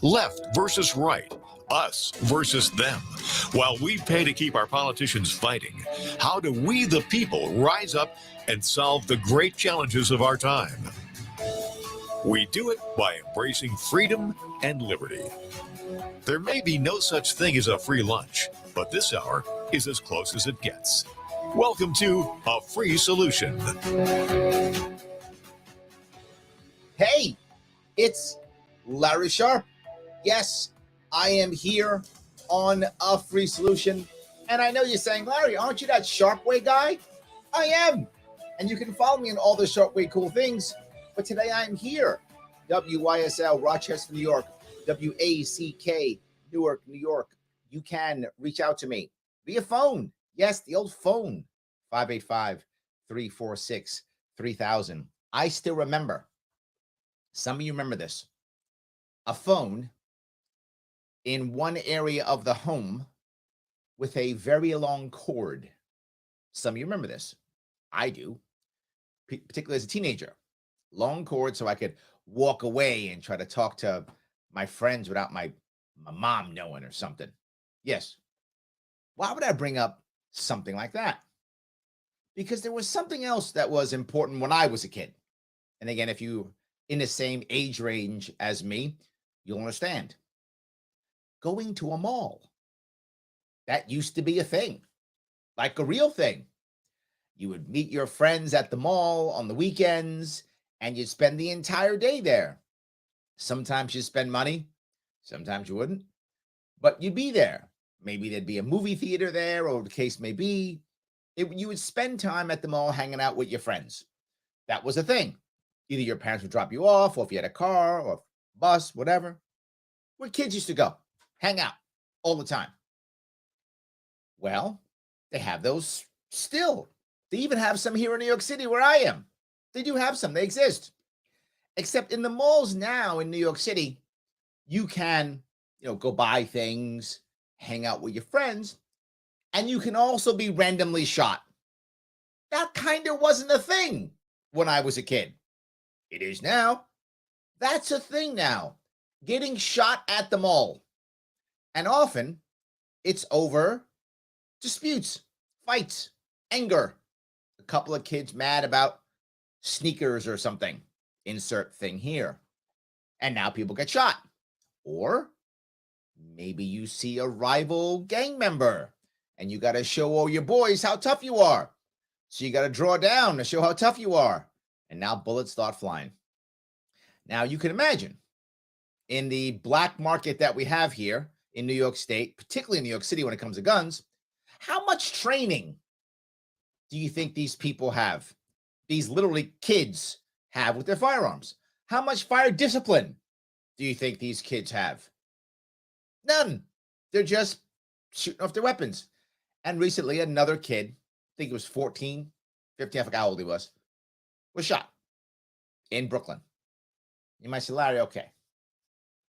Left versus right, us versus them. While we pay to keep our politicians fighting, how do we, the people, rise up and solve the great challenges of our time? We do it by embracing freedom and liberty. There may be no such thing as a free lunch, but this hour is as close as it gets. Welcome to A Free Solution. Hey, it's Larry Sharp. Yes, I am here on A Free Solution. And I know you're saying, Larry, aren't you that Sharpway guy? I am. And you can follow me on all the Sharpway cool things. But today I'm here. WYSL, Rochester, New York. WACK, Newark, New York. You can reach out to me via phone. Yes, the old phone. 585-346-3000. I still remember. Some of you remember this. A phone in one area of the home with a very long cord. Some of you remember this. I do, particularly as a teenager. Long cord so I could walk away and try to talk to my friends without my mom knowing or something. Yes. Why would I bring up something like that? Because there was something else that was important when I was a kid. And again, if you in the same age range as me, you'll understand. Going to a mall. That used to be a thing, like a real thing. You would meet your friends at the mall on the weekends, and you'd spend the entire day there. Sometimes you'd spend money, sometimes you wouldn't, but you'd be there. Maybe there'd be a movie theater there, or the case may be. You would spend time at the mall hanging out with your friends. That was a thing. Either your parents would drop you off, or if you had a car or a bus, whatever. Where kids used to go, hang out all the time. Well, they have those still. They even have some here in New York City where I am. They do have some. They exist. Except in the malls now in New York City, you can, go buy things, hang out with your friends, and you can also be randomly shot. That kind of wasn't a thing when I was a kid. It is now. That's a thing now. Getting shot at the mall. And often it's over disputes, fights, anger. A couple of kids mad about sneakers or something. Insert thing here. And now people get shot. Or maybe you see a rival gang member and you got to show all your boys how tough you are. So you got to draw down to show how tough you are. And now bullets start flying. Now you can imagine in the black market that we have here in New York State, particularly in New York City when it comes to guns, how much training do you think these people have? These literally kids have with their firearms? How much fire discipline do you think these kids have? None. They're just shooting off their weapons. And recently another kid, I think it was 14, 15, I forgot how old he was shot in Brooklyn. You might say, Larry, okay,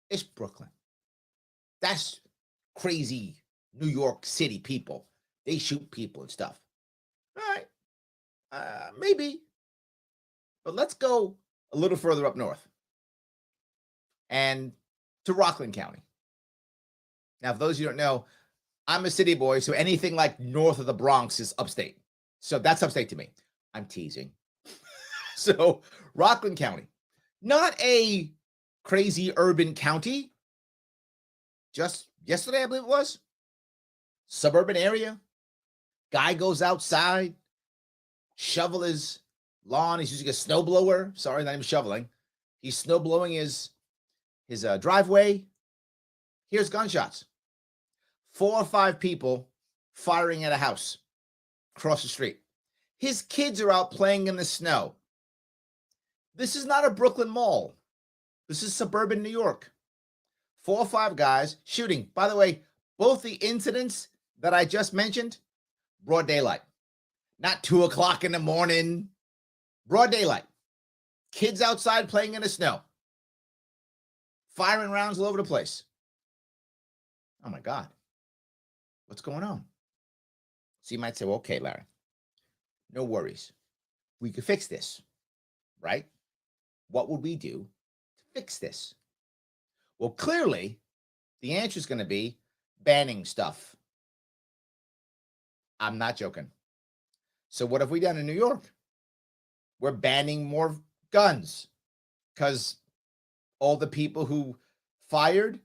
it's Brooklyn. That's crazy New York City people. They shoot people and stuff. All right, maybe. But let's go a little further up north and to Rockland County. Now, for those of you who don't know, I'm a city boy, so anything like north of the Bronx is upstate. So that's upstate to me. I'm teasing. So Rockland County, not a crazy urban county. Just yesterday, I believe it was. Suburban area. Guy goes outside, shovel his lawn. He's using a snowblower. Sorry, not even shoveling. He's snow blowing his driveway. Here's gunshots. 4 or 5 people firing at a house across the street. His kids are out playing in the snow. This is not a Brooklyn mall. This is suburban New York. 4 or 5 guys shooting. By the way, both the incidents that I just mentioned, broad daylight. Not 2 o'clock in the morning. Broad daylight. Kids outside playing in the snow. Firing rounds all over the place. Oh my God. What's going on? So you might say, well, okay, Larry, no worries. We could fix this, right? What would we do to fix this? Well, clearly, the answer is going to be banning stuff. I'm not joking. So what have we done in New York? We're banning more guns because all the people who fired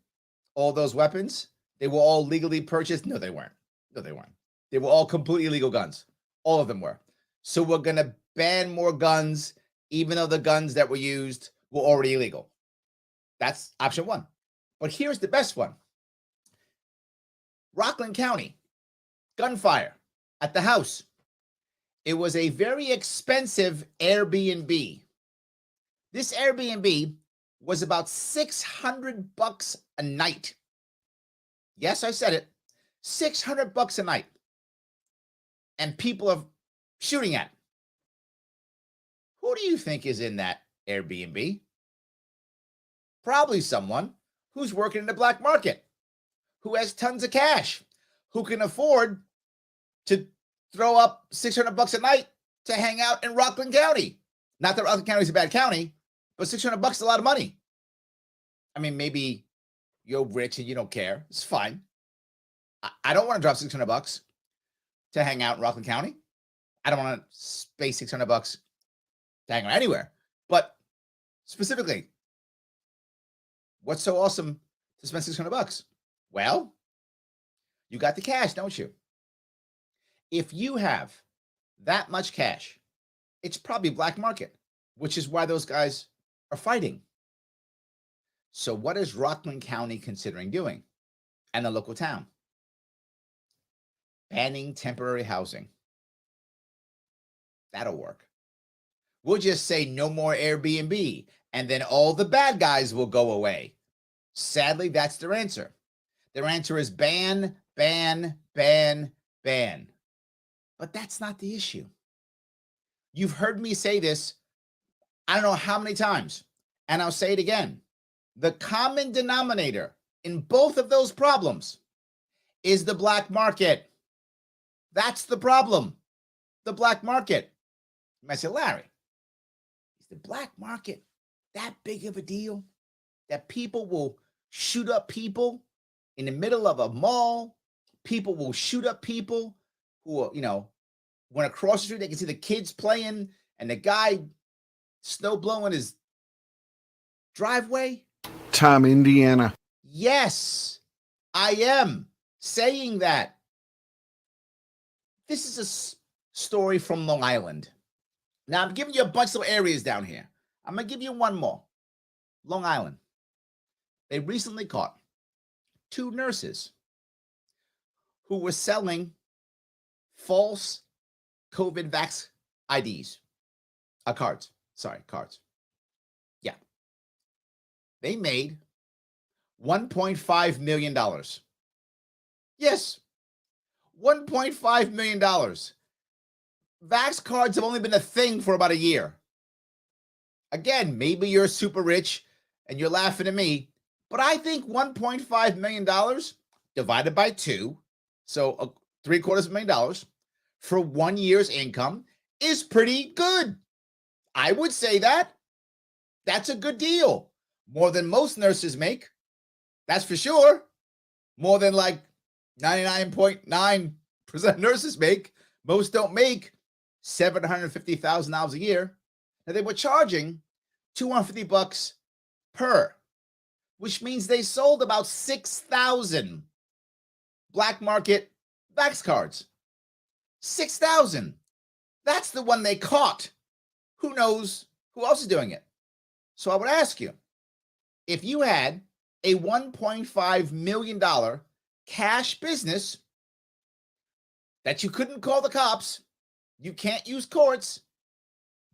all those weapons, they were all legally purchased. No, they weren't. No, they weren't. They were all completely illegal guns. All of them were. So we're going to ban more guns, even though the guns that were used were already illegal. That's option one. But here's the best one. Rockland County, gunfire at the house. It was a very expensive Airbnb. This Airbnb was about $600 a night. Yes, I said it. $600 a night. And people are shooting at. Who do you think is in that Airbnb? Probably someone who's working in the black market, who has tons of cash, who can afford to throw up $600 a night to hang out in Rockland County. Not that Rockland County is a bad county, but $600 is a lot of money. I mean, maybe you're rich and you don't care. It's fine. I don't want to drop $600 to hang out in Rockland County. I don't want to pay $600 to hang out anywhere. But specifically, what's so awesome to spend $600? Well, you got the cash, don't you? If you have that much cash, it's probably black market, which is why those guys are fighting. So what is Rockland County considering doing and the local town? Banning temporary housing. That'll work. We'll just say no more Airbnb, and then all the bad guys will go away. Sadly, that's their answer. Their answer is ban, ban, ban, ban. But that's not the issue. You've heard me say this, I don't know how many times, and I'll say it again. The common denominator in both of those problems is the black market. That's the problem, the black market. You might say, Larry, is the black market that big of a deal that people will shoot up people in the middle of a mall? People will shoot up people who are, when across the street, they can see the kids playing and the guy snow blowing his driveway. Tom, Indiana. Yes, I am saying that. This is a story from Long Island. Now, I'm giving you a bunch of areas down here. I'm going to give you one more. Long Island. They recently caught 2 nurses who were selling false COVID vax IDs. Cards. Cards. Yeah. They made $1.5 million. Yes. $1.5 million. Vax cards have only been a thing for about a year. Again, maybe you're super rich and you're laughing at me, but I think $1.5 million divided by 2, so $750,000 for 1 year's income is pretty good. I would say that. That's a good deal. More than most nurses make. That's for sure. More than like 99.9% nurses make. Most don't make $750,000 a year. Now they were charging $250 per, which means they sold about 6,000 black market vax cards. 6,000. That's the one they caught. Who knows who else is doing it? So I would ask you, if you had a $1.5 million cash business that you couldn't call the cops, you can't use courts,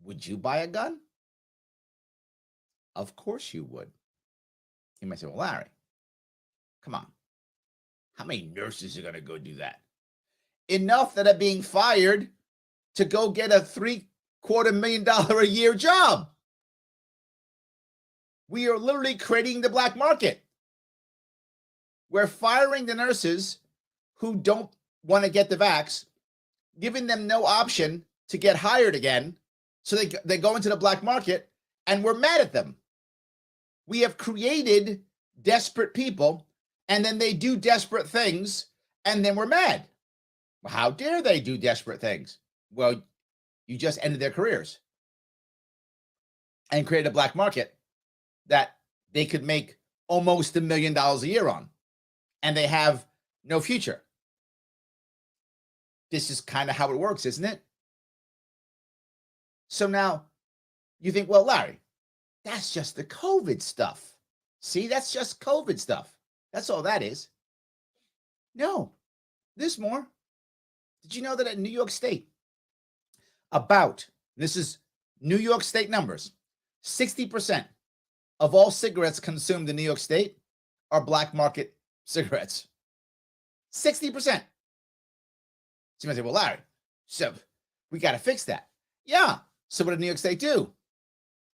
would you buy a gun? Of course you would. You might say, well, Larry, come on. How many nurses are going to go do that? Enough that are being fired to go get a $750,000 a year job. We are literally creating the black market. We're firing the nurses who don't want to get the vax, giving them no option to get hired again. So they go into the black market, and we're mad at them. We have created desperate people, and then they do desperate things, and then we're mad. How dare they do desperate things? Well, you just ended their careers and created a black market that they could make almost $1 million a year on, and they have no future. This is kind of how it works, isn't it? So now you think, well, Larry, that's just the COVID stuff. See, that's just COVID stuff. That's all that is. No, there's more. Did you know that in New York State, this is New York State numbers, 60% of all cigarettes consumed in New York State are black market cigarettes. 60%. So you might say, well, Larry, so we got to fix that. Yeah. So what did New York State do?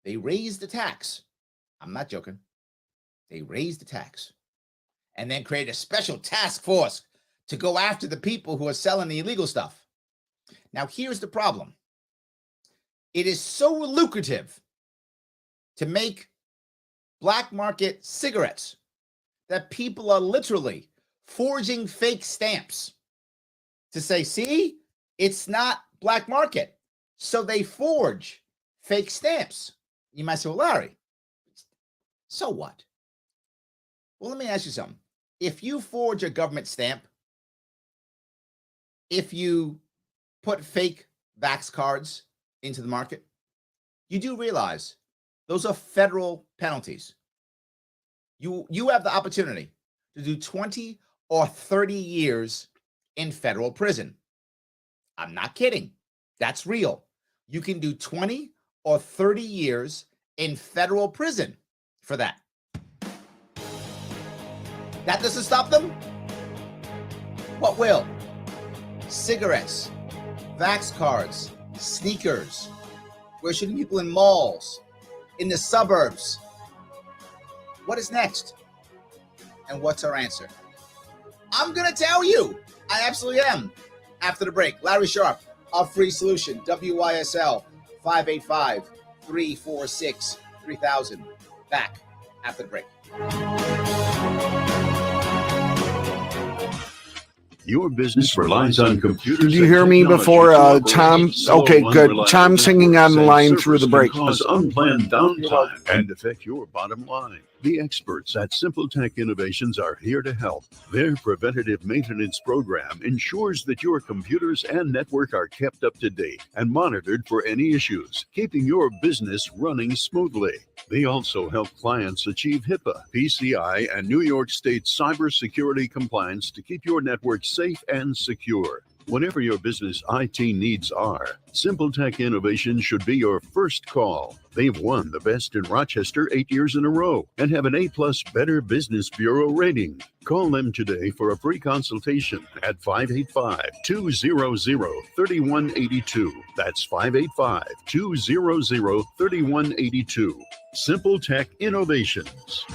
They raised the tax. I'm not joking. They raised the tax and then created a special task force to go after the people who are selling the illegal stuff. Now, here's the problem. It is so lucrative to make black market cigarettes that people are literally forging fake stamps to say, see, it's not black market. So they forge fake stamps. You might say, well, Larry, so what? Well, let me ask you something. If you forge a government stamp, if you put fake vax cards into the market, you do realize those are federal penalties. You have the opportunity to do 20 or 30 years in federal prison. I'm not kidding. That's real. You can do 20 or 30 years in federal prison for that. That doesn't stop them? What will? Cigarettes, vax cards, sneakers. We're shooting people in malls, in the suburbs. What is next? And what's our answer? I'm going to tell you. I absolutely am. After the break, Larry Sharp, our free solution, WYSL 585-346-3000. Back after the break. Your business relies on computers. Did you hear me before, Tom? Okay, good. Tom's hanging on the line through the break. Cause unplanned downtime and affect your bottom line. The experts at Simple Tech Innovations are here to help. Their preventative maintenance program ensures that your computers and network are kept up to date and monitored for any issues, keeping your business running smoothly. They also help clients achieve HIPAA, PCI, and New York State cybersecurity compliance to keep your network safe and secure. Whatever your business IT needs are, Simple Tech Innovations should be your first call. They've won the best in Rochester 8 years in a row and have an A+ Better Business Bureau rating. Call them today for a free consultation at 585-200-3182. That's 585-200-3182. Simple Tech Innovations.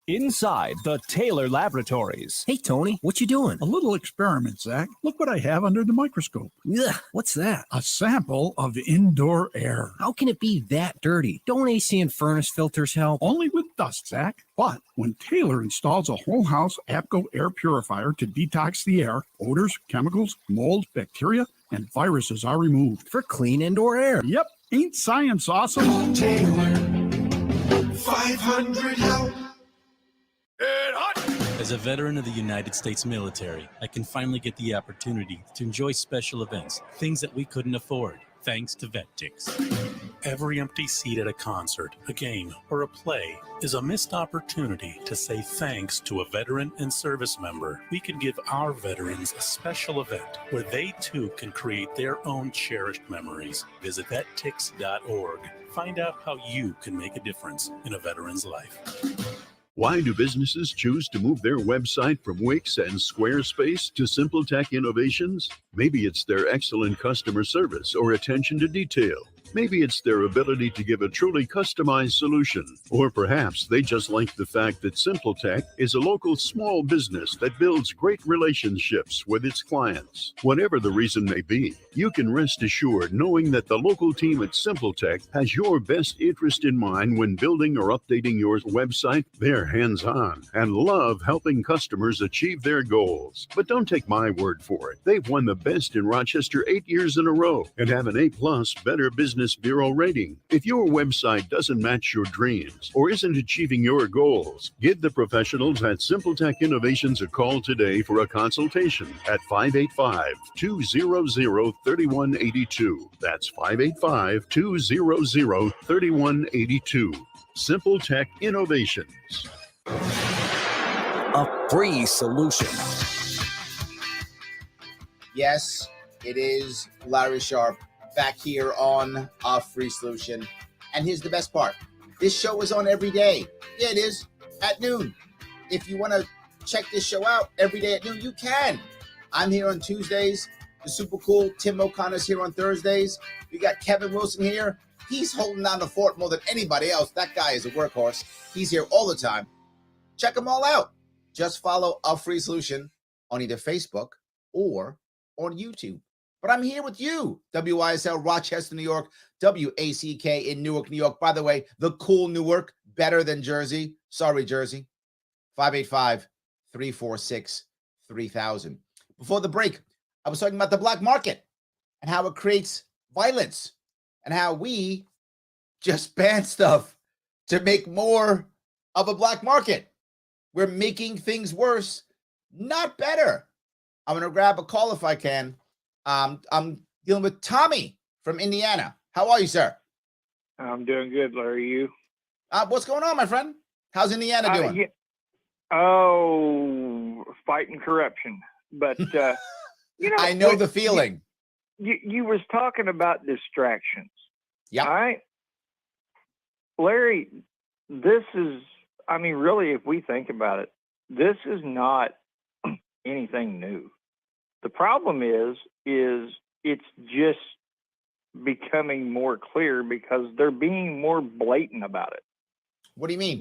Inside the Taylor Laboratories. Hey, Tony, what you doing? A little experiment, Zach. Look what I have under the microscope. Ugh, what's that? A sample of indoor air. How can it be that dirty? Don't AC and furnace filters help? Only with dust, Zach. But when Taylor installs a whole house APCO air purifier to detox the air, odors, chemicals, mold, bacteria, and viruses are removed. For clean indoor air. Yep. Ain't science awesome? Taylor, 500 help. As a veteran of the United States military, I can finally get the opportunity to enjoy special events, things that we couldn't afford, thanks to VetTix. Every empty seat at a concert, a game, or a play is a missed opportunity to say thanks to a veteran and service member. We can give our veterans a special event where they too can create their own cherished memories. Visit vettix.org. Find out how you can make a difference in a veteran's life. Why do businesses choose to move their website from Wix and Squarespace to Simple Tech Innovations? Maybe it's their excellent customer service or attention to detail. Maybe it's their ability to give a truly customized solution, or perhaps they just like the fact that Simple Tech is a local small business that builds great relationships with its clients. Whatever the reason may be, you can rest assured knowing that the local team at Simple Tech has your best interest in mind when building or updating your website. They're hands-on and love helping customers achieve their goals. But don't take my word for it. They've won the best in Rochester 8 years in a row and have an A+ Better Business Bureau rating. If your website doesn't match your dreams or isn't achieving your goals, give the professionals at Simple Tech Innovations a call today for a consultation at 585-200-3182. That's 585-200-3182. Simple Tech Innovations. A free solution. Yes, it is Larry Sharp back here on A Free Solution. And here's the best part. This show is on every day. Yeah, it is at noon. If you want to check this show out every day at noon, you can. I'm here on Tuesdays. The super cool Tim O'Connor's here on Thursdays. We got Kevin Wilson here. He's holding down the fort more than anybody else. That guy is a workhorse. He's here all the time. Check them all out. Just follow A Free Solution on either Facebook or on YouTube. But I'm here with you, WYSL Rochester, New York, WACK in Newark, New York. By the way, the cool Newark, better than Jersey. Sorry, Jersey. 585-346-3000. Before the break, I was talking about the black market and how it creates violence and how we just ban stuff to make more of a black market. We're making things worse, not better. I'm going to grab a call if I can. I'm dealing with Tommy from Indiana. How are you, sir? I'm doing good, Larry. You? What's going on, my friend? How's Indiana doing? Yeah. Oh, fighting corruption. But, I know the feeling. You was talking about distractions. Yeah. All right. Larry, this is, really, if we think about it, this is not anything new. The problem is it's just becoming more clear because they're being more blatant about it. What do you mean?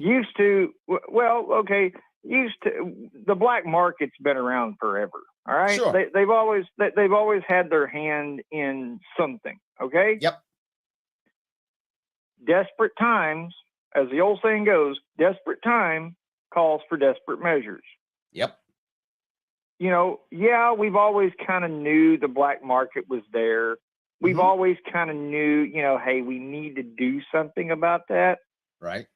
The black market's been around forever. All right. Sure. They've always had their hand in something. Okay. Yep. Desperate times, as the old saying goes, desperate time calls for desperate measures. Yep. We've always kind of knew the black market was there. We've always kind of knew, hey, we need to do something about that. Right.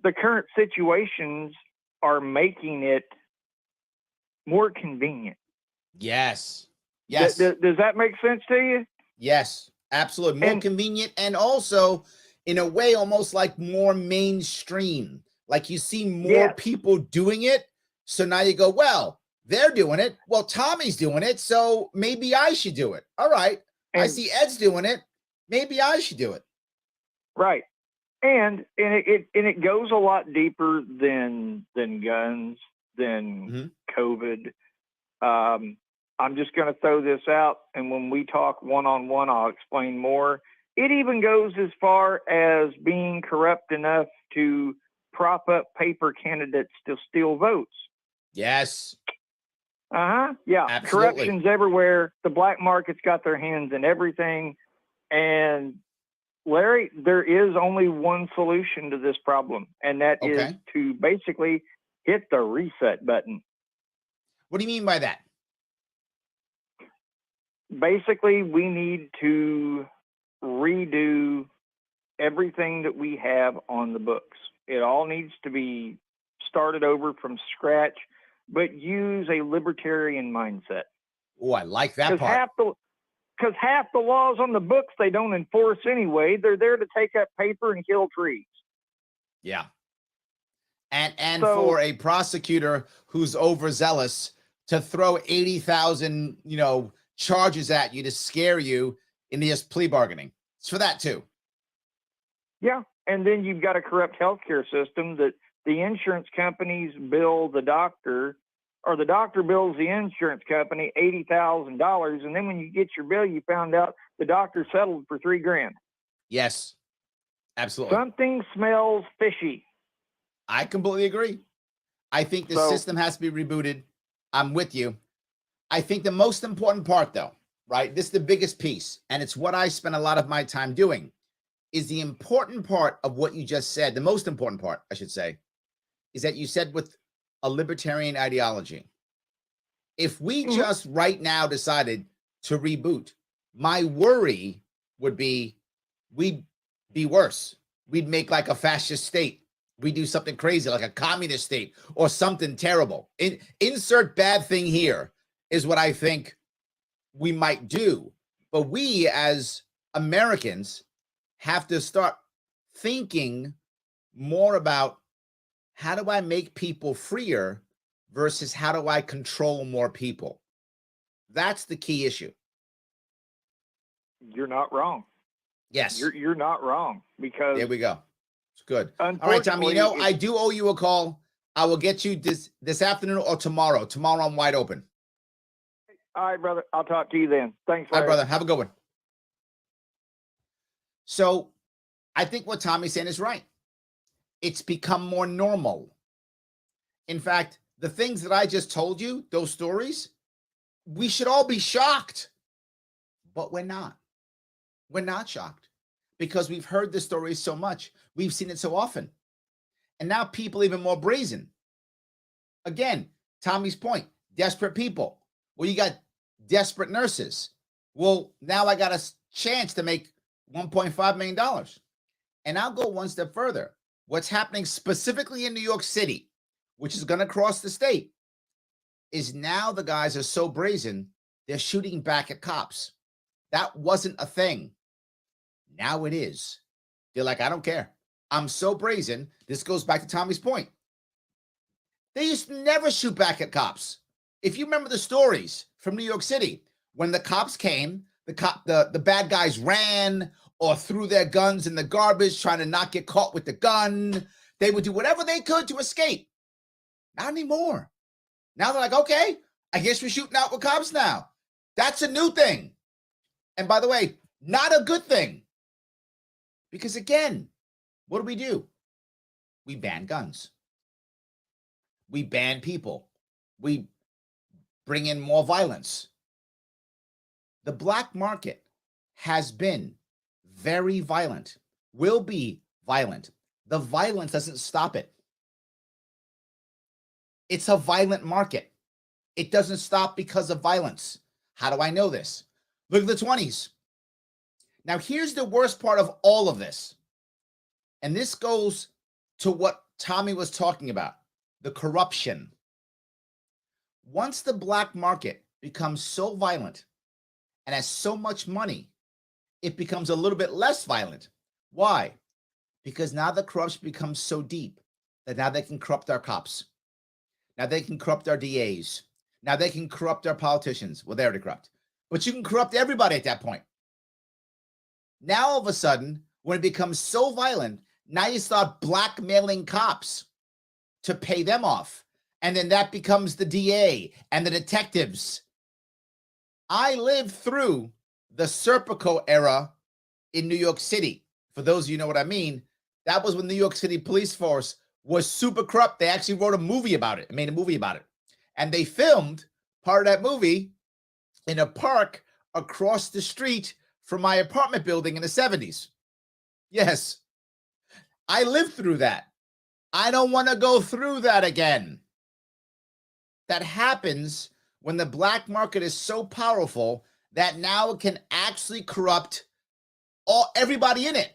The current situations are making it more convenient. Yes. Does that make sense to you? Yes, absolutely. More convenient and also, in a way, almost like more mainstream. Like you see more people doing it. So now you go, well, they're doing it. Well, Tommy's doing it, so maybe I should do it. All right. I see Ed's doing it. Maybe I should do it. Right. And it goes a lot deeper than guns, than COVID. I'm just going to throw this out, and when we talk one-on-one, I'll explain more. It even goes as far as being corrupt enough to prop up paper candidates to steal votes. Yes. Yeah. Absolutely. Corruption's everywhere. The black market's got their hands in everything. And Larry, there is only one solution to this problem, and that is to basically hit the reset button. What do you mean by that? Basically, we need to redo everything that we have on the books. It all needs to be started over from scratch, but use a libertarian mindset. Oh, I like that part. Because half the laws on the books they don't enforce anyway. They're there to take up paper and kill trees. Yeah. And for a prosecutor who's overzealous to throw 80,000, charges at you to scare you into just plea bargaining. It's for that too. Yeah. And then you've got a corrupt healthcare system that the insurance companies bill the doctor, or the doctor bills the insurance company $80,000. And then when you get your bill, you found out the doctor settled for $3,000. Yes, absolutely. Something smells fishy. I completely agree. I think the system has to be rebooted. I'm with you. I think the most important part, though, right? This is the biggest piece, and it's what I spend a lot of my time doing, is the important part of what you just said. The most important part, I should say, is that you said with a libertarian ideology. If we just right now decided to reboot, my worry would be we'd be worse. We'd make like a fascist state. We do something crazy like a communist state or something terrible. Insert bad thing here is what I think we might do. But we as Americans have to start thinking more about how do I make people freer versus how do I control more people? That's the key issue. You're not wrong. Yes. You're not wrong, because there we go. It's good. All right, Tommy, I do owe you a call. I will get you this afternoon or tomorrow. Tomorrow I'm wide open. All right, brother. I'll talk to you then. Thanks, Larry. All right, brother. Have a good one. So I think what Tommy's saying is right. It's become more normal. In fact, the things that I just told you, those stories, we should all be shocked. But we're not. We're not shocked because we've heard the stories so much. We've seen it so often. And now people even more brazen. Again, Tommy's point, desperate people. Well, you got desperate nurses. Well, now I got a chance to make $1.5 million. And I'll go one step further. What's happening specifically in New York City, which is going to cross the state, is now the guys are so brazen, they're shooting back at cops. That wasn't a thing. Now it is. They're like, I don't care. I'm so brazen. This goes back to Tommy's point. They used to never shoot back at cops. If you remember the stories from New York City, when the cops came, the bad guys ran or threw their guns in the garbage trying to not get caught with the gun. They would do whatever they could to escape. Not anymore. Now they're like, okay, I guess we're shooting out with cops now. That's a new thing. And by the way, not a good thing. Because again, what do? We ban guns. We ban people. We bring in more violence. The black market has been very violent, will be violent. The violence doesn't stop it. It's a violent market. It doesn't stop because of violence. How do I know this? Look at the 20s. Now, here's the worst part of all of this. And this goes to what Tommy was talking about, the corruption. Once the black market becomes so violent and has so much money, it becomes a little bit less violent. Why? Because now the corruption becomes so deep that now they can corrupt our cops. Now they can corrupt our DAs. Now they can corrupt our politicians. Well, they're already corrupt. But you can corrupt everybody at that point. Now, all of a sudden, when it becomes so violent, now you start blackmailing cops to pay them off. And then that becomes the DA and the detectives. I lived through the Serpico era in New York City. For those of you who know what I mean, that was when the New York City police force was super corrupt. They actually wrote a movie about it, made a movie about it. And they filmed part of that movie in a park across the street from my apartment building in the 70s. Yes, I lived through that. I don't want to go through that again. That happens when the black market is so powerful that now it can actually corrupt everybody in it.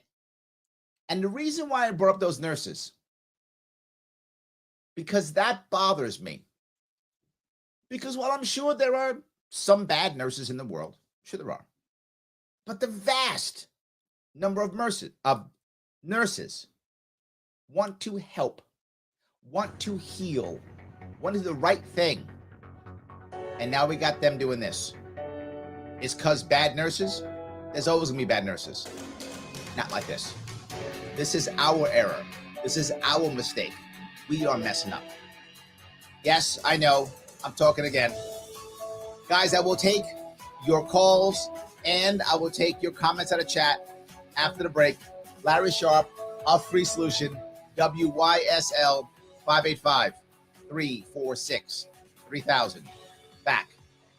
And the reason why I brought up those nurses, because that bothers me. Because while I'm sure there are some bad nurses in the world, sure there are, but the vast number of nurses want to help, want to heal, want to do the right thing. And now we got them doing this. It's because bad nurses? There's always going to be bad nurses. Not like this. This is our error. This is our mistake. We are messing up. Yes, I know. I'm talking again. Guys, I will take your calls and I will take your comments out of chat after the break. Larry Sharp, our free solution, WYSL 585-346-3000. Back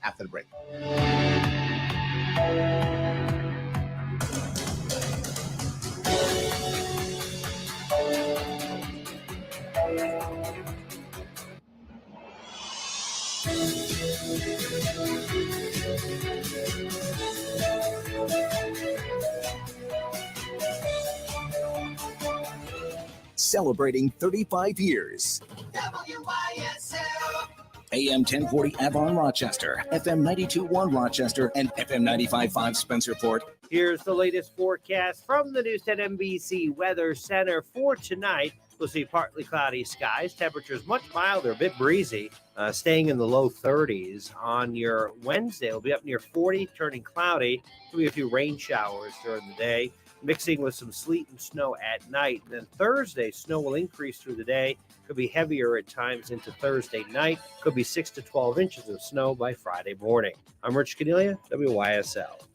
after the break. Celebrating 35 years. WYSL. AM 1040 Avon, Rochester, FM 92.1 Rochester, and FM 95.5 Spencerport. Here's the latest forecast from the Newstead NBC Weather Center for tonight. We'll see partly cloudy skies. Temperatures much milder, a bit breezy, staying in the low 30s. On your Wednesday, it'll be up near 40, turning cloudy. There'll be a few rain showers during the day, mixing with some sleet and snow at night. And then Thursday, snow will increase through the day. Could be heavier at times into Thursday night. Could be 6 to 12 inches of snow by Friday morning. I'm Rich Cornelia, WYSL.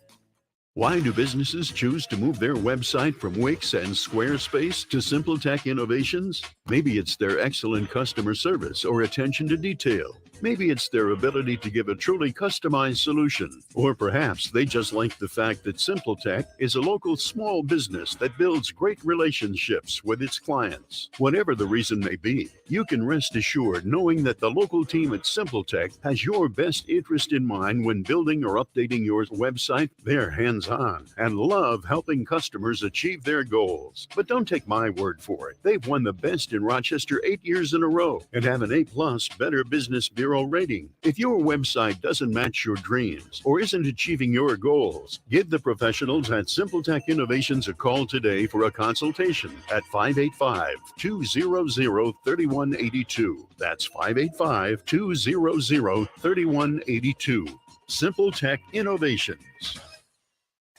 Why do businesses choose to move their website from Wix and Squarespace to SimpleTech Innovations? Maybe it's their excellent customer service or attention to detail. Maybe it's their ability to give a truly customized solution. Or perhaps they just like the fact that SimpleTech is a local small business that builds great relationships with its clients. Whatever the reason may be, you can rest assured knowing that the local team at SimpleTech has your best interest in mind when building or updating your website. They're hands-on and love helping customers achieve their goals. But don't take my word for it. They've won the best in Rochester 8 years in a row and have an A+ Better Business Bureau rating. If your website doesn't match your dreams or isn't achieving your goals, give the professionals at SimpleTech Innovations a call today for a consultation at 585-200-3182. That's 585-200-3182. SimpleTech Innovations.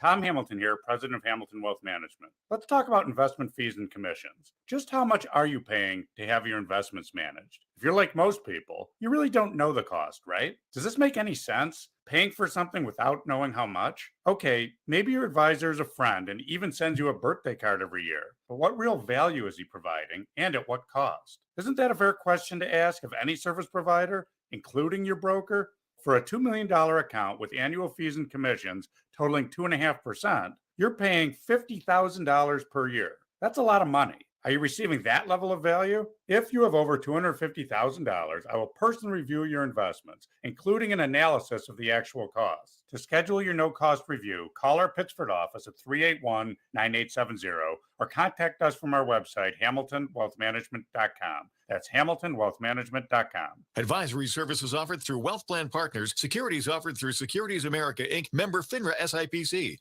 Tom Hamilton here, president of Hamilton Wealth Management. Let's talk about investment fees and commissions. Just how much are you paying to have your investments managed? If you're like most people, you really don't know the cost, right? Does this make any sense? Paying for something without knowing how much? Okay, maybe your advisor is a friend and even sends you a birthday card every year. But what real value is he providing and at what cost? Isn't that a fair question to ask of any service provider, including your broker? For a $2 million account with annual fees and commissions totaling 2.5%, you're paying $50,000 per year. That's a lot of money. Are you receiving that level of value? If you have over $250,000, I will personally review your investments, including an analysis of the actual costs. To schedule your no-cost review, call our Pittsford office at 381-9870 or contact us from our website, hamiltonwealthmanagement.com. That's hamiltonwealthmanagement.com. Advisory services offered through Wealth Plan Partners. Securities offered through Securities America, Inc., member FINRA SIPC.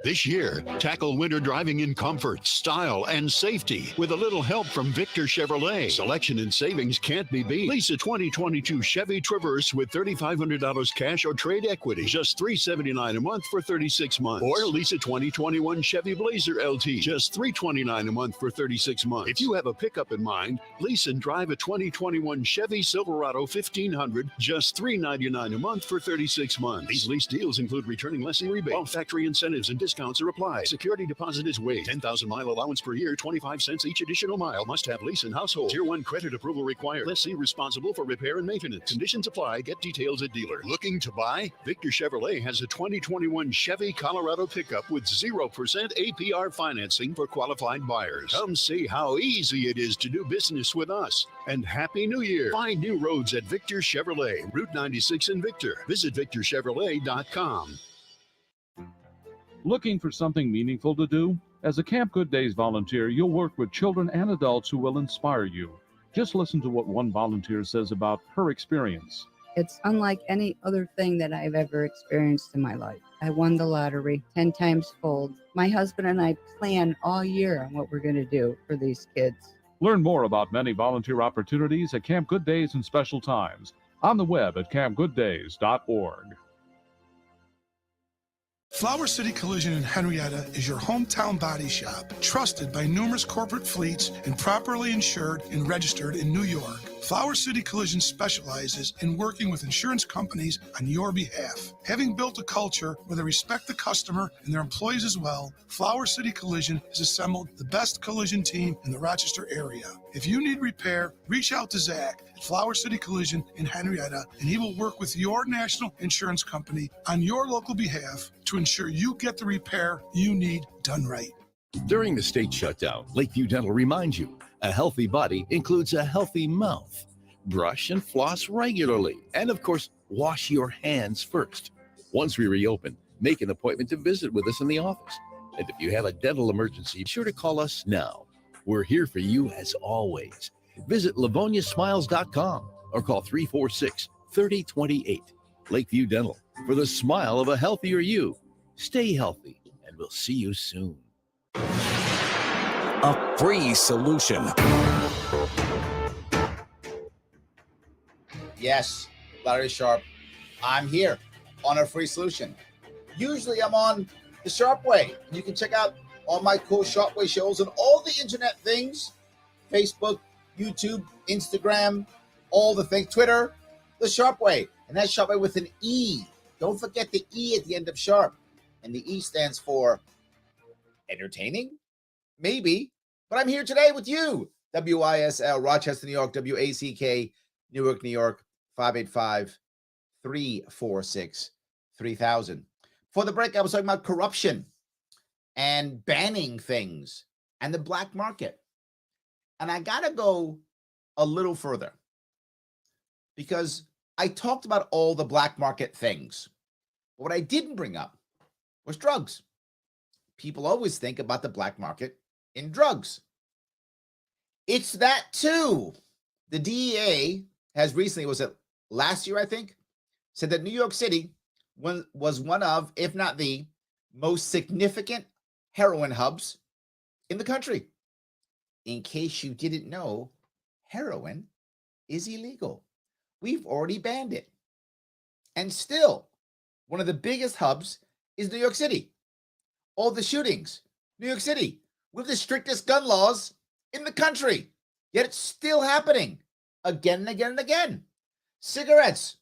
This year, tackle winter driving in comfort, style, and safety with a little help from Victor Chevrolet. Selection and savings can't be beat. Lease a 2022 Chevy Traverse with $3,500 cash or trade equity, just $379 a month for 36 months. Or lease a 2021 Chevy Blazer LT, just $329 a month for 36 months. If you have a pickup in mind, lease and drive a 2021 Chevy Silverado 1500, just $399 a month for 36 months. These lease deals include returning lessee rebate. All factory incentives and discounts are applied. Security deposit is waived. 10,000 mile allowance per year, 25 cents each additional mile. Must have lease and household. Tier 1 credit approval required. Lessee responsible for repair and maintenance. Conditions apply. Get details at dealer. Looking to buy? Victor Chevrolet has a 2021 Chevy Colorado pickup with 0% APR financing for qualified buyers. Come see how easy it is to do business with us. And Happy New Year. Find new roads at Victor Chevrolet, Route 96 in Victor. Visit victorchevrolet.com. Looking for something meaningful to do? As a Camp Good Days volunteer, you'll work with children and adults who will inspire you. Just listen to what one volunteer says about her experience. It's unlike any other thing that I've ever experienced in my life. I won the lottery 10 times fold. My husband and I plan all year on what we're going to do for these kids. Learn more about many volunteer opportunities at Camp Good Days and special times on the web at campgooddays.org. Flower City Collision in Henrietta is your hometown body shop, trusted by numerous corporate fleets and properly insured and registered in New York. Flower City Collision specializes in working with insurance companies on your behalf. Having built a culture where they respect the customer and their employees as well, Flower City Collision has assembled the best collision team in the Rochester area. If you need repair, reach out to Zach at Flower City Collision in Henrietta, and he will work with your national insurance company on your local behalf to ensure you get the repair you need done right. During the state shutdown, Lakeview Dental reminds you, a healthy body includes a healthy mouth. Brush and floss regularly. And of course, wash your hands first. Once we reopen, make an appointment to visit with us in the office. And if you have a dental emergency, be sure to call us now. We're here for you as always. Visit LavoniaSmiles.com or call 346-3028. Lakeview Dental, for the smile of a healthier you. Stay healthy, and we'll see you soon. A free solution. Yes, Larry Sharp, I'm here on a free solution. Usually I'm on the Sharp Way. You can check out all my cool Sharp Way shows and all the internet things, Facebook, YouTube, Instagram, all the things, Twitter, the Sharp Way. And that's Sharp Way with an E. Don't forget the E at the end of Sharp. And the E stands for entertaining? Maybe. But I'm here today with you. WYSL, Rochester, New York, WACK, Newark, New York, 585-346-3000. For the break, I was talking about corruption and banning things and the black market. And I got to go a little further because I talked about all the black market things. But what I didn't bring up was drugs. People always think about the black market in drugs. It's that too. The DEA has recently, was it last year, I think, said that New York City was one of, if not the most significant heroin hubs in the country. In case you didn't know, heroin is illegal. We've already banned it. And still, one of the biggest hubs is New York City. All the shootings, New York City, with the strictest gun laws in the country. Yet it's still happening again and again and again. Cigarettes.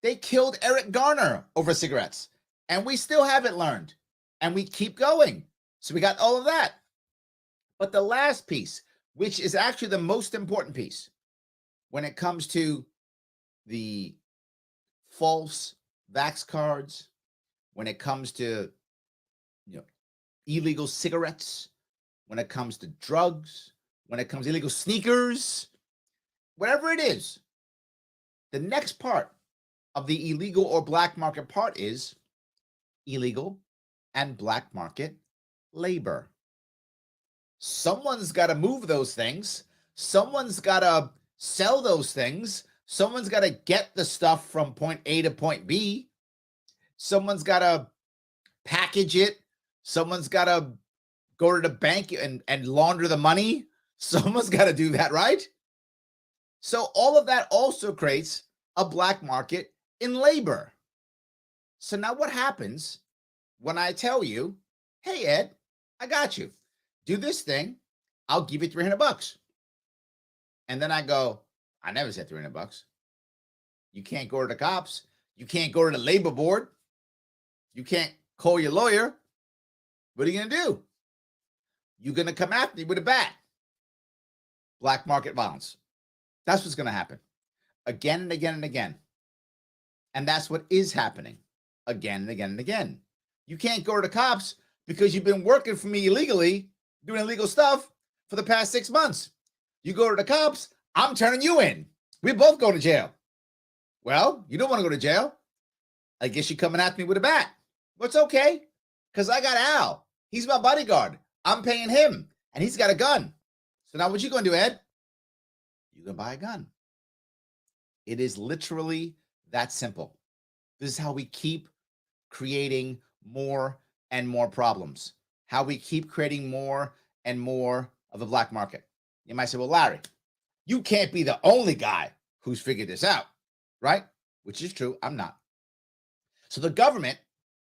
They killed Eric Garner over cigarettes. And we still haven't learned. And we keep going. So we got all of that. But the last piece, which is actually the most important piece when it comes to the false vax cards, when it comes to illegal cigarettes, when it comes to drugs, when it comes to illegal sneakers, whatever it is, the next part of the illegal or black market part is illegal and black market labor. Someone's got to move those things. Someone's got to sell those things. Someone's got to get the stuff from point A to point B. Someone's got to package it. Someone's got to go to the bank and launder the money. Someone's got to do that, right? So all of that also creates a black market in labor. So now what happens when I tell you, hey, Ed, I got you. Do this thing. I'll give you $300. And then I go, I never said $300. You can't go to the cops. You can't go to the labor board. You can't call your lawyer. What are you going to do? You're going to come after me with a bat. Black market violence. That's what's going to happen again and again and again. And that's what is happening again and again and again. You can't go to the cops because you've been working for me illegally, doing illegal stuff for the past 6 months. You go to the cops, I'm turning you in. We're both going to jail. Well, you don't want to go to jail. I guess you're coming at me with a bat. Well, it's okay, because I got Al. He's my bodyguard. I'm paying him, and he's got a gun. So now what you going to do, Ed? You're going to buy a gun. It is literally that simple. This is how we keep creating more and more problems, how we keep creating more and more of the black market. You might say, well, Larry, you can't be the only guy who's figured this out, right? Which is true. I'm not. So the government,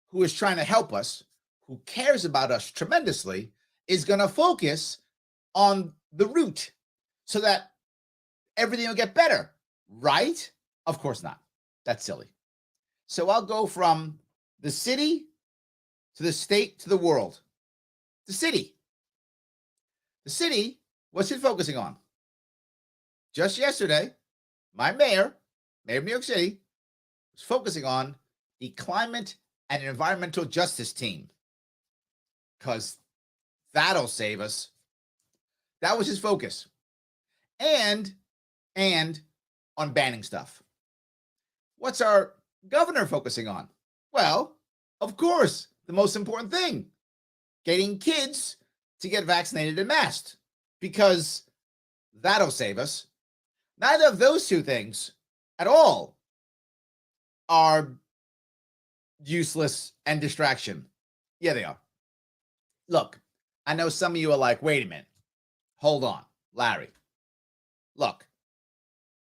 who is trying to help us, who cares about us tremendously, is going to focus on the root so that everything will get better, right? Of course not. That's silly. So I'll go from the city to the state to the world. The city. The city, what's it focusing on? Just yesterday, my mayor of New York City, was focusing on the climate and environmental justice team, because that'll save us. That was his focus. And on banning stuff. What's our governor focusing on? Well, of course, the most important thing, getting kids to get vaccinated and masked, because that'll save us. Neither of those two things at all are useless and distraction. Yeah, they are. Look, I know some of you are like, wait a minute. Hold on, Larry. Look,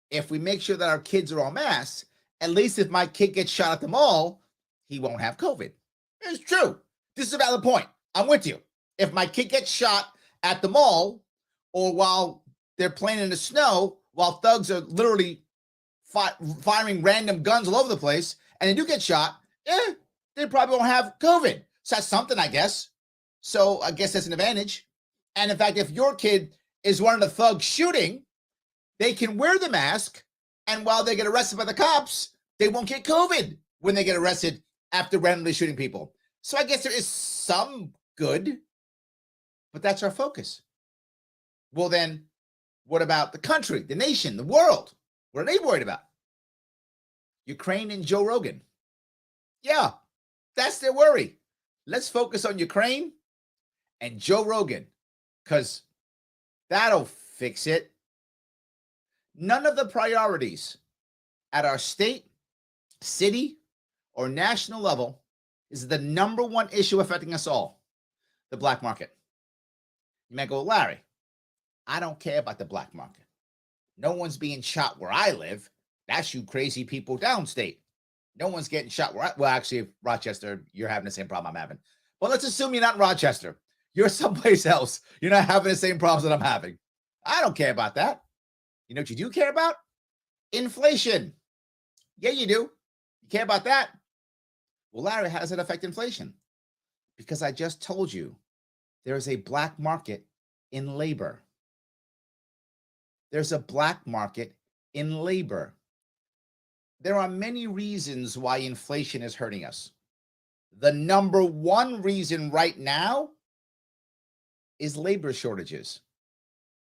if we make sure that our kids are all masked, at least if my kid gets shot at the mall, he won't have COVID. It's true. This is a valid point. I'm with you. If my kid gets shot at the mall, or while they're playing in the snow, while thugs are literally firing random guns all over the place, and they do get shot, they probably won't have COVID. So that's something, I guess. So I guess that's an advantage. And in fact, if your kid is one of the thugs shooting, they can wear the mask, and while they get arrested by the cops, they won't get COVID when they get arrested after randomly shooting people. So I guess there is some good, but that's our focus. Well, then, what about the country, the nation, the world? What are they worried about? Ukraine and Joe Rogan. Yeah, that's their worry. Let's focus on Ukraine and Joe Rogan, because that'll fix it. None of the priorities at our state, city, or national level is the number one issue affecting us all, the black market. You might go, Larry, I don't care about the black market. No one's being shot where I live. That's you crazy people downstate. No one's getting shot where well, actually, Rochester, you're having the same problem I'm having. But let's assume you're not in Rochester. You're someplace else. You're not having the same problems that I'm having. I don't care about that. You know what you do care about? Inflation. Yeah, you do. You care about that? Well, Larry, how does it affect inflation? Because I just told you there is a black market in labor. There's a black market in labor. There are many reasons why inflation is hurting us. The number one reason right now is labor shortages.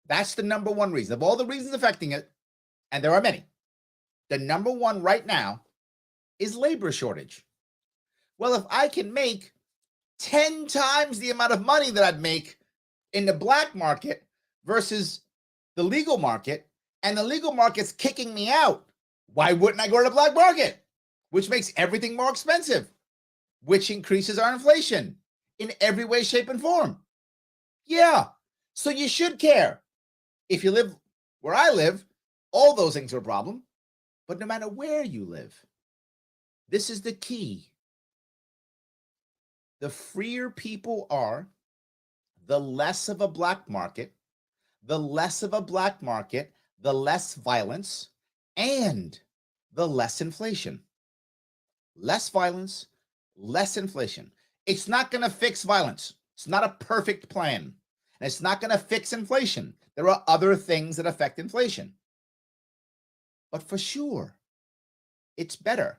That's the number one reason. Of all the reasons affecting it, and there are many, the number one right now is labor shortage. Well, if I can make 10 times the amount of money that I'd make in the black market versus the legal market, and the legal market's kicking me out, why wouldn't I go to the black market? Which makes everything more expensive, which increases our inflation in every way, shape, and form. Yeah, so you should care. If you live where I live, all those things are a problem. But no matter where you live, this is the key. The freer people are, the less of a black market, the less of a black market, the less violence, and the less inflation. Less violence, less inflation. It's not going to fix violence. It's not a perfect plan. And it's not going to fix inflation. There are other things that affect inflation. But for sure, it's better.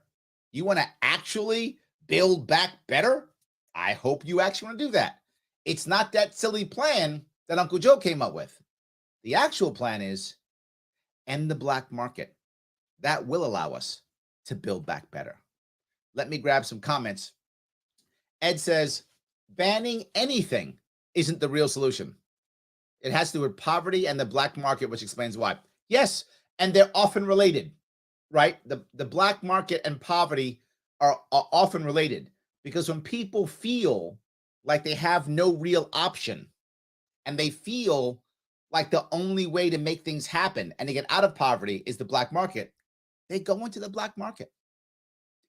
You want to actually build back better? I hope you actually want to do that. It's not that silly plan that Uncle Joe came up with. The actual plan is end the black market. That will allow us to build back better. Let me grab some comments. Ed says, banning anything isn't the real solution. It has to do with poverty and the black market, which explains why. Yes, and they're often related, right? The black market and poverty are often related, because when people feel like they have no real option and they feel like the only way to make things happen and to get out of poverty is the black market, they go into the black market.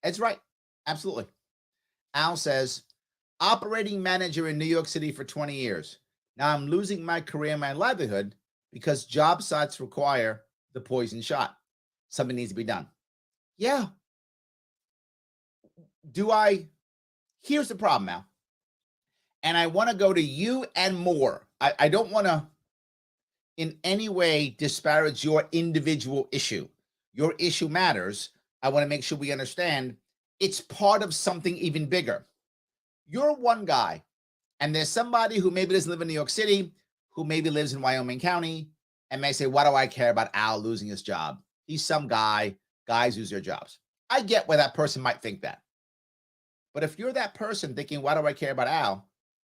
Ed's right. Absolutely. Al says, operating manager in New York City for 20 years. Now I'm losing my career and my livelihood because job sites require the poison shot. Something needs to be done. Yeah. Here's the problem, Al. And I want to go to you and more. I don't want to in any way disparage your individual issue. Your issue matters. I want to make sure we understand it's part of something even bigger. You're one guy, and there's somebody who maybe doesn't live in New York City, who maybe lives in Wyoming County, and may say, why do I care about Al losing his job? He's some guy. Guys lose their jobs. I get why that person might think that. But if you're that person thinking, why do I care about Al?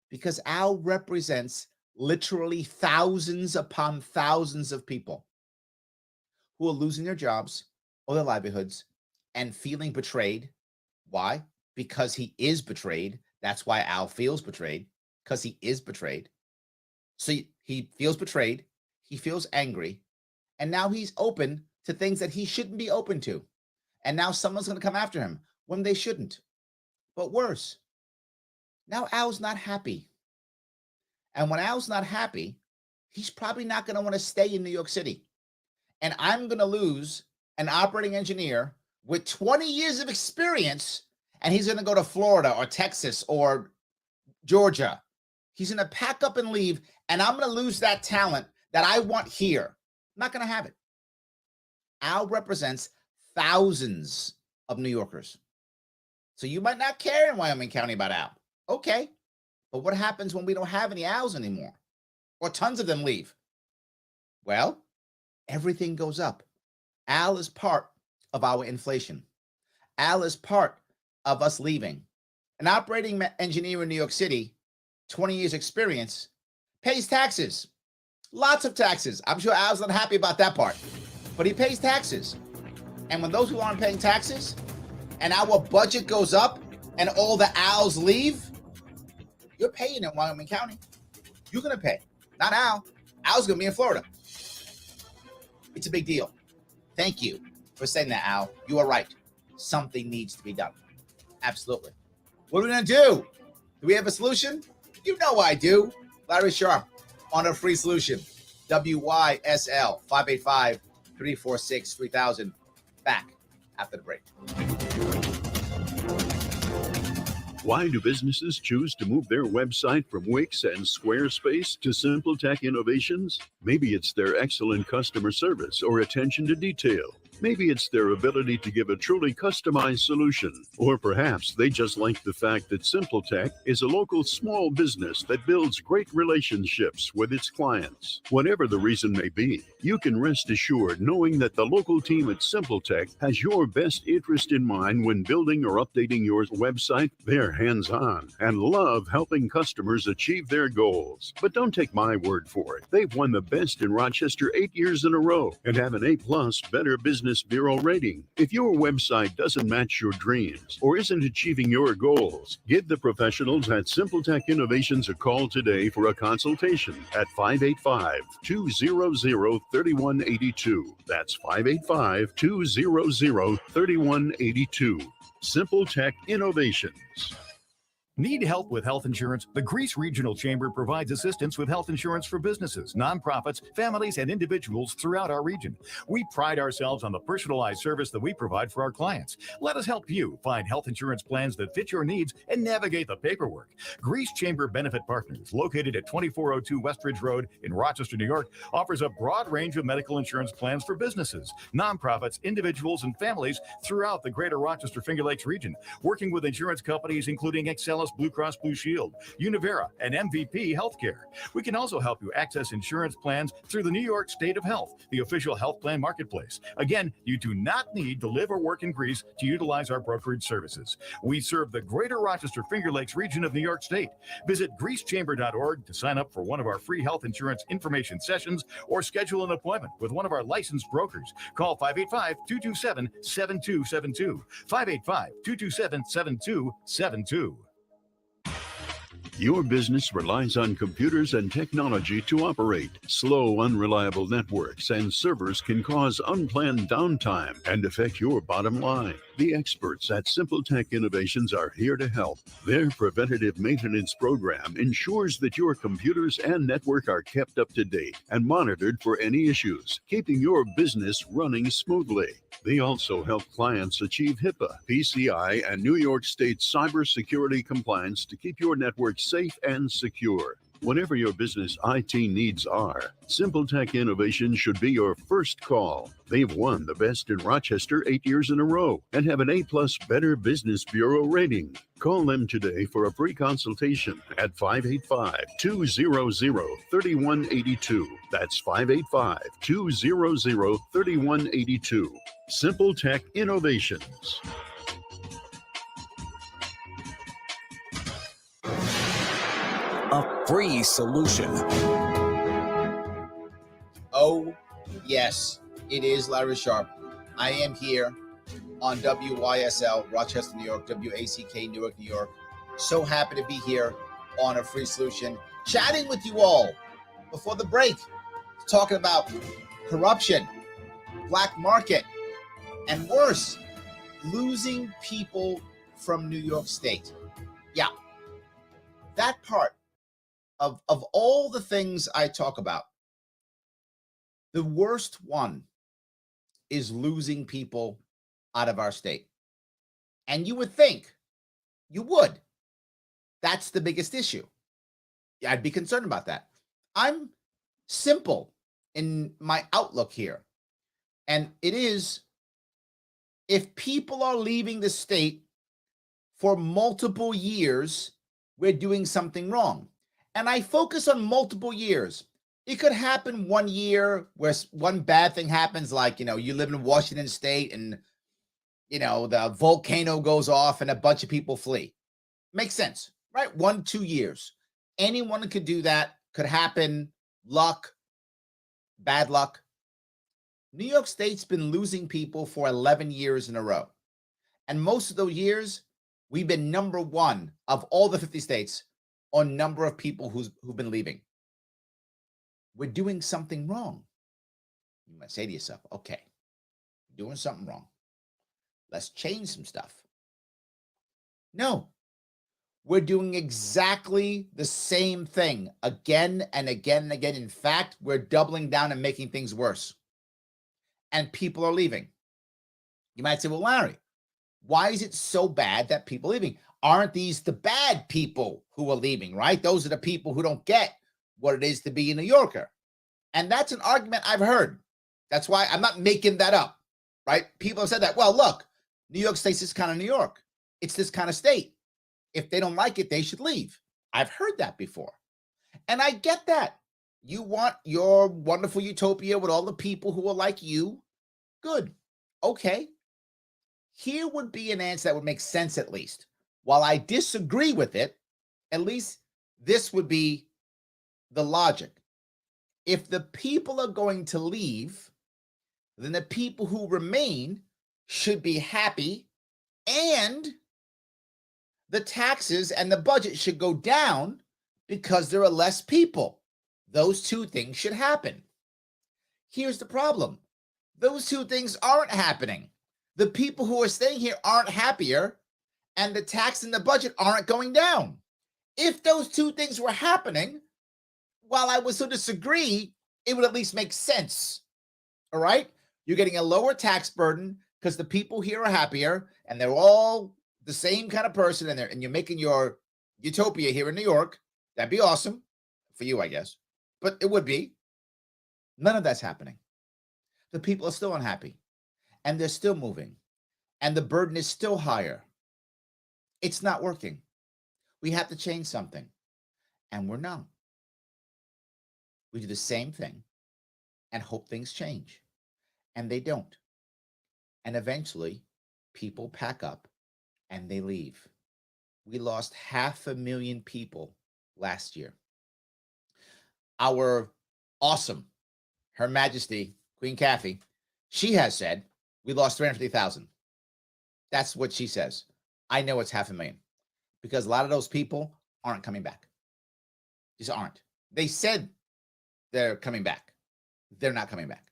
Because Al represents literally thousands upon thousands of people who are losing their jobs or their livelihoods and feeling betrayed. Why? Because he is betrayed. That's why Al feels betrayed, because he is betrayed. So he feels betrayed. He feels angry. And now he's open to things that he shouldn't be open to. And now someone's going to come after him when they shouldn't. But worse, now Al's not happy. And when Al's not happy, he's probably not going to want to stay in New York City. And I'm going to lose an operating engineer with 20 years of experience, and he's going to go to Florida or Texas or Georgia. He's going to pack up and leave, and I'm going to lose that talent that I want here. I'm not going to have it. Al represents thousands of New Yorkers. So you might not care in Wyoming County about Al. Okay. But what happens when we don't have any Als anymore? Or tons of them leave? Well, everything goes up. Al is part of our inflation. Al is part of us leaving. An operating engineer in New York City, 20 years experience, pays taxes. Lots of taxes. I'm sure Al's not happy about that part. But he pays taxes. And when those who aren't paying taxes and our budget goes up and all the Als leave, you're paying in Wyoming County. You're going to pay. Not Al. Al's going to be in Florida. It's a big deal. Thank you for saying that, Al. You are right. Something needs to be done. Absolutely. What are we going to do? Do we have a solution? You know I do. Larry Sharp on a free solution. WYSL 585-346-3000. Back after the break. Why do businesses choose to move their website from Wix and Squarespace to Simple Tech Innovations? Maybe it's their excellent customer service or attention to detail. Maybe it's their ability to give a truly customized solution. Or perhaps they just like the fact that Simple Tech is a local small business that builds great relationships with its clients. Whatever the reason may be, you can rest assured knowing that the local team at Simple Tech has your best interest in mind when building or updating your website. They're hands-on and love helping customers achieve their goals. But don't take my word for it. They've won the best in Rochester 8 years in a row and have an A+ Better Business Bureau rating. If your website doesn't match your dreams or isn't achieving your goals, give the professionals at Simple Tech Innovations a call today for a consultation at 585-200-3182. That's 585-200-3182. Simple Tech Innovations. Need help with health insurance? The Greece Regional Chamber provides assistance with health insurance for businesses, nonprofits, families, and individuals throughout our region. We pride ourselves on the personalized service that we provide for our clients. Let us help you find health insurance plans that fit your needs and navigate the paperwork. Greece Chamber Benefit Partners, located at 2402 Westridge Road in Rochester, New York, offers a broad range of medical insurance plans for businesses, nonprofits, individuals, and families throughout the greater Rochester Finger Lakes region, working with insurance companies including Excellus Blue Cross Blue Shield, Univera, and MVP Healthcare. We can also help you access insurance plans through the New York State of Health, the official health plan marketplace. Again, you do not need to live or work in Greece to utilize our brokerage services. We serve the greater Rochester Finger Lakes region of New York State. Visit greecechamber.org to sign up for one of our free health insurance information sessions or schedule an appointment with one of our licensed brokers. Call 585-227-7272. 585-227-7272. Your business relies on computers and technology to operate. Slow, unreliable networks and servers can cause unplanned downtime and affect your bottom line. The experts at Simple Tech Innovations are here to help. Their preventative maintenance program ensures that your computers and network are kept up to date and monitored for any issues, keeping your business running smoothly. They also help clients achieve HIPAA, PCI, and New York State cybersecurity compliance to keep your network safe and secure. Whatever your business IT needs are, Simple Tech Innovations should be your first call. They've won the Best in Rochester 8 years in a row and have an A+ Better Business Bureau rating. Call them today for a free consultation at 585-200-3182. That's 585-200-3182. Simple Tech Innovations. A free solution. Oh, yes, it is Larry Sharp. I am here on WYSL, Rochester, New York, WACK, Newark, New York. So happy to be here on A Free Solution, chatting with you all before the break, talking about corruption, black market, and worse, losing people from New York State. Yeah, that part of all the things I talk about, the worst one is losing people out of our state. And you would think, you would. That's the biggest issue. I'd be concerned about that. I'm simple in my outlook here. And it is, if people are leaving the state for multiple years, we're doing something wrong. And I focus on multiple years. It could happen 1 year where one bad thing happens, like, you live in Washington State and, the volcano goes off and a bunch of people flee. Makes sense, right? 1-2 years. Anyone could do that. Could happen. Luck, bad luck. New York State's been losing people for 11 years in a row. And most of those years, we've been number one of all the 50 states on number of people who've been leaving. We're doing something wrong. You might say to yourself, okay, doing something wrong. Let's change some stuff. No, we're doing exactly the same thing again and again and again. In fact, we're doubling down and making things worse. And people are leaving. You might say, well, Larry, why is it so bad that people are leaving? Aren't these the bad people who are leaving, right? Those are the people who don't get what it is to be a New Yorker. And that's an argument I've heard. That's why I'm not making that up, right? People have said that. Well, look, New York State's this kind of New York. It's this kind of state. If they don't like it, they should leave. I've heard that before. And I get that. You want your wonderful utopia with all the people who are like you. Good. Okay. Here would be an answer that would make sense at least. While I disagree with it, at least this would be the logic. If the people are going to leave, then the people who remain should be happy, and the taxes and the budget should go down because there are less people. Those two things should happen. Here's the problem. Those two things aren't happening. The people who are staying here aren't happier, and the tax and the budget aren't going down. If those two things were happening, while I would so disagree, it would at least make sense. All right? You're getting a lower tax burden because the people here are happier, and they're all the same kind of person, and you're making your utopia here in New York. That'd be awesome for you, I guess. But it would be. None of that's happening. The people are still unhappy, and they're still moving, and the burden is still higher. It's not working. We have to change something, and we're not. We do the same thing and hope things change, and they don't. And eventually, people pack up and they leave. We lost 500,000 people last year. Our awesome, Her Majesty, Queen Kathy, she has said we lost 350,000. That's what she says. I know it's 500,000 because a lot of those people aren't coming back. Just aren't. They said they're coming back. They're not coming back.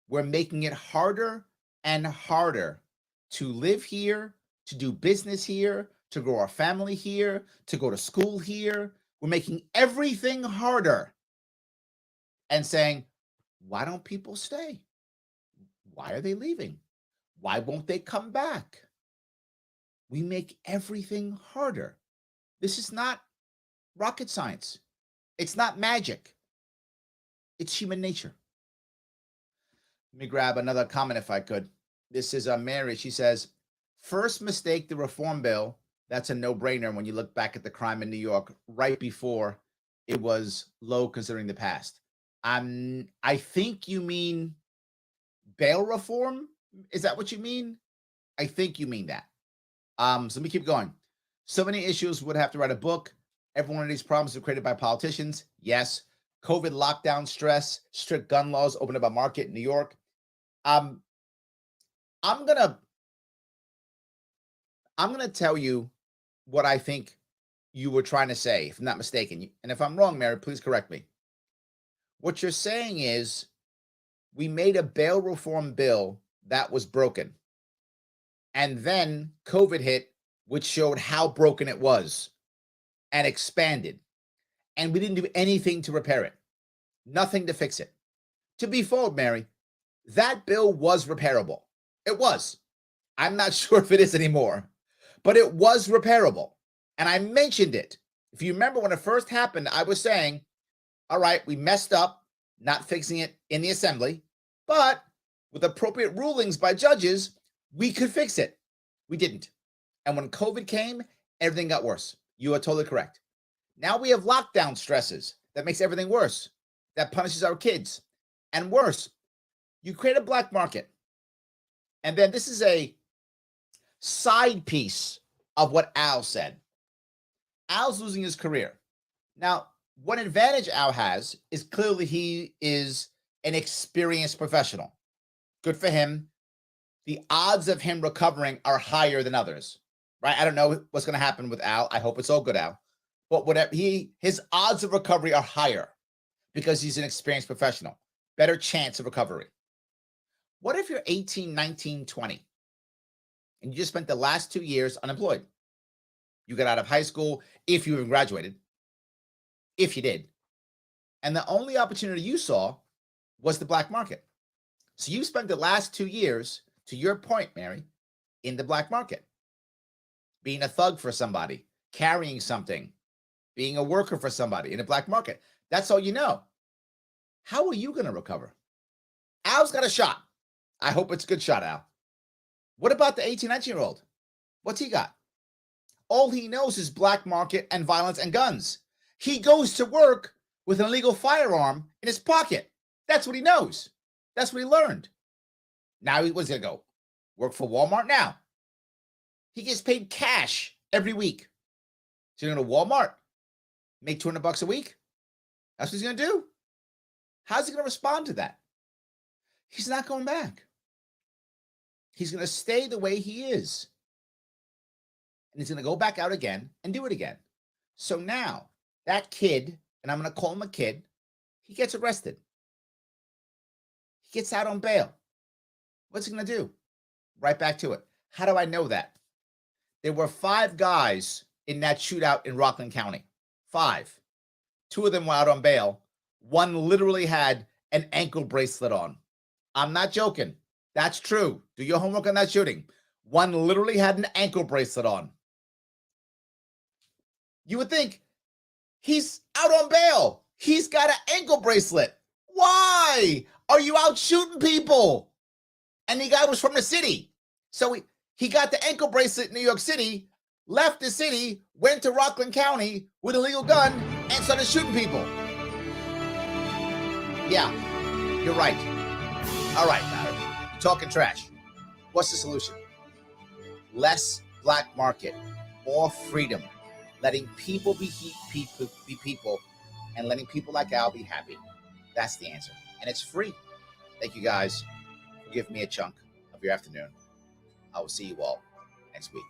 We're making it harder and harder to live here, to do business here, to grow our family here, to go to school here. We're making everything harder and saying, why don't people stay? Why are they leaving? Why won't they come back? We make everything harder. This is not rocket science. It's not magic. It's human nature. Let me grab another comment if I could. This is Mary. She says, first mistake, the reform bill. That's a no-brainer when you look back at the crime in New York right before it was low considering the past. I think you mean bail reform. Is that what you mean? I think you mean that. So let me keep going. So many issues, would have to write a book. Every one of these problems are created by politicians. Yes. COVID lockdown stress, strict gun laws, open up a market in New York. I'm gonna tell you what I think you were trying to say, if I'm not mistaken. And if I'm wrong, Mary, please correct me. What you're saying is we made a bail reform bill that was broken. And then COVID hit, which showed how broken it was and expanded. And we didn't do anything to repair it. Nothing to fix it. To be forward, Mary, that bill was repairable. It was. I'm not sure if it is anymore, but it was repairable. And I mentioned it. If you remember when it first happened, I was saying, all right, we messed up, not fixing it in the assembly, but with appropriate rulings by judges, we could fix it. We didn't. And when COVID came, everything got worse. You are totally correct. Now we have lockdown stresses that makes everything worse, that punishes our kids. And worse, you create a black market. And then this is a side piece of what Al said. Al's losing his career. Now, what advantage Al has is clearly he is an experienced professional. Good for him. The odds of him recovering are higher than others, right? I don't know what's going to happen with Al. I hope it's all good, Al. But whatever his odds of recovery are higher because he's an experienced professional. Better chance of recovery. What if you're 18, 19, 20, and you just spent the last 2 years unemployed? You got out of high school, if you even graduated, if you did. And the only opportunity you saw was the black market. So you spent the last 2 years, to your point, Mary, in the black market, being a thug for somebody, carrying something, being a worker for somebody in a black market. That's all you know. How are you going to recover? Al's got a shot. I hope it's a good shot, Al. What about the 18, 19-year-old? What's he got? All he knows is black market and violence and guns. He goes to work with an illegal firearm in his pocket. That's what he knows. That's what he learned. Now what's he going to go? Work for Walmart now. He gets paid cash every week. So he's going to Walmart, make $200 a week. That's what he's going to do. How's he going to respond to that? He's not going back. He's going to stay the way he is. And he's going to go back out again and do it again. So now that kid, and I'm going to call him a kid, he gets arrested. He gets out on bail. What's he going to do? Right back to it. How do I know that? There were 5 guys in that shootout in Rockland County. 5. 2 of them were out on bail. 1 literally had an ankle bracelet on. I'm not joking. That's true. Do your homework on that shooting. 1 literally had an ankle bracelet on. You would think he's out on bail. He's got an ankle bracelet. Why are you out shooting people? And the guy was from the city. So he got the ankle bracelet in New York City, left the city, went to Rockland County with a legal gun, and started shooting people. Yeah, you're right. All right, Larry, you're talking trash. What's the solution? Less black market, more freedom, letting people be people, and letting people like Al be happy. That's the answer. And it's free. Thank you guys for giving me a chunk of your afternoon. I will see you all next week.